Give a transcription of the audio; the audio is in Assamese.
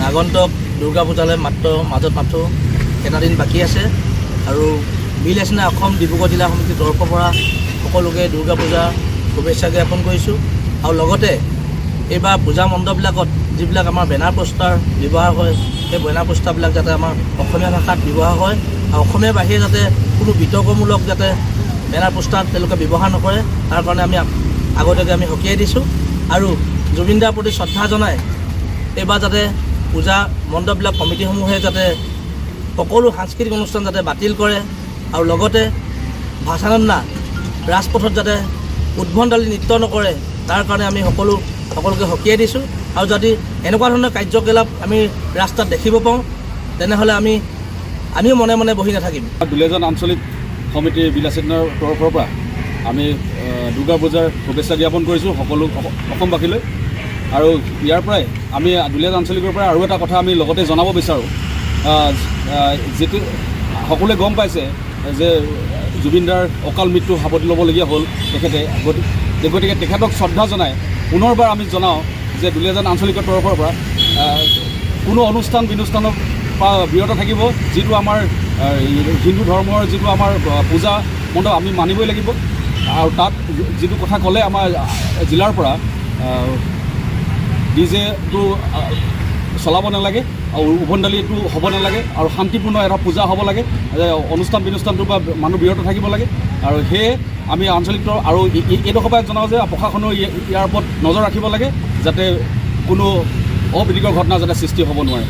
আগন্তুক দুৰ্গা পূজালৈ মাজত মাত্ৰ এটা দিন বাকী আছে আৰু বিলেচনা অসম ডিব্ৰুগড় জিলা সমিতিৰ তৰফৰ পৰা সকলোকে দুৰ্গা পূজাৰ শুভেচ্ছা জ্ঞাপন কৰিছোঁ। আৰু লগতে এইবাৰ পূজা মণ্ডপবিলাকত যিবিলাক আমাৰ বেনাৰ পোষ্টাৰ ব্যৱহাৰ হয়, সেই বেনাৰ পোষ্টাৰবিলাক যাতে আমাৰ অসমীয়া ভাষাত ব্যৱহাৰ হয় আৰু অসমীয়া বাহিৰে যাতে কোনো বিতৰ্কমূলক যাতে বেনাৰ পোষ্টাৰ তেওঁলোকে ব্যৱহাৰ নকৰে, তাৰ কাৰণে আমি আগতীয়াকৈ আমি সকীয়াই দিছোঁ। আৰু জুবিন দাৰ প্ৰতি শ্ৰদ্ধা জনাই এইবাৰ যাতে পূজা মণ্ডপবিলাক কমিটিসমূহে যাতে সকলো সাংস্কৃতিক অনুষ্ঠান যাতে বাতিল কৰে আৰু লগতে ভাসানন্দা ৰাজপথত যাতে উদ্ভণ্ডালি নৃত্য নকৰে, তাৰ কাৰণে আমি সকলোকে সকীয়াই দিছোঁ। আৰু যদি এনেকুৱা ধৰণৰ কাৰ্যকলাপ আমি ৰাস্তাত দেখিব পাওঁ, তেনেহ'লে আমিও মনে মনে বহি নাথাকিম। দুলীয়াজান আঞ্চলিক সমিতি বিলাসিনৰ তৰফৰ পৰা আমি দুৰ্গা পূজাৰ শুভেচ্ছা জ্ঞাপন কৰিছোঁ সকলো অসমবাসীলৈ। আৰু ইয়াৰ পৰাই আমি দুলীয়াজান আঞ্চলিকৰ পৰা আৰু এটা কথা আমি লগতে জনাব বিচাৰোঁ, যিটো সকলোৱে গম পাইছে যে জুবিনদাৰ অকাল মৃত্যু সাৱটি ল'বলগীয়া হ'ল তেখেতে, গতিকে তেখেতক শ্ৰদ্ধা জনাই পুনৰবাৰ আমি জনাওঁ যে দুলীয়াজান আঞ্চলিকৰ তৰফৰ পৰা কোনো অনুষ্ঠান বিনুষ্ঠানৰ পৰা বিৰত থাকিব। যিটো আমাৰ হিন্দু ধৰ্মৰ যিটো আমাৰ পূজা মণ্ডপ আমি মানিবই লাগিব। আৰু তাত যিটো কথা ক'লে আমাৰ জিলাৰ পৰা ডিজেটো চলাব নালাগে আৰু উভণ্ডালিটো হ'ব নালাগে আৰু শান্তিপূৰ্ণ এটা পূজা হ'ব লাগে, অনুষ্ঠান বিনুষ্ঠানটোৰ পৰা মানুহ বিৰত থাকিব লাগে। আৰু সেয়ে আমি আঞ্চলিক আৰু এইডোখৰ পৰা জনাওঁ যে প্ৰশাসনেও ইয়াৰ ওপৰত নজৰ ৰাখিব লাগে যাতে কোনো অপ্ৰীতিকৰ ঘটনা যাতে সৃষ্টি হ'ব নোৱাৰে।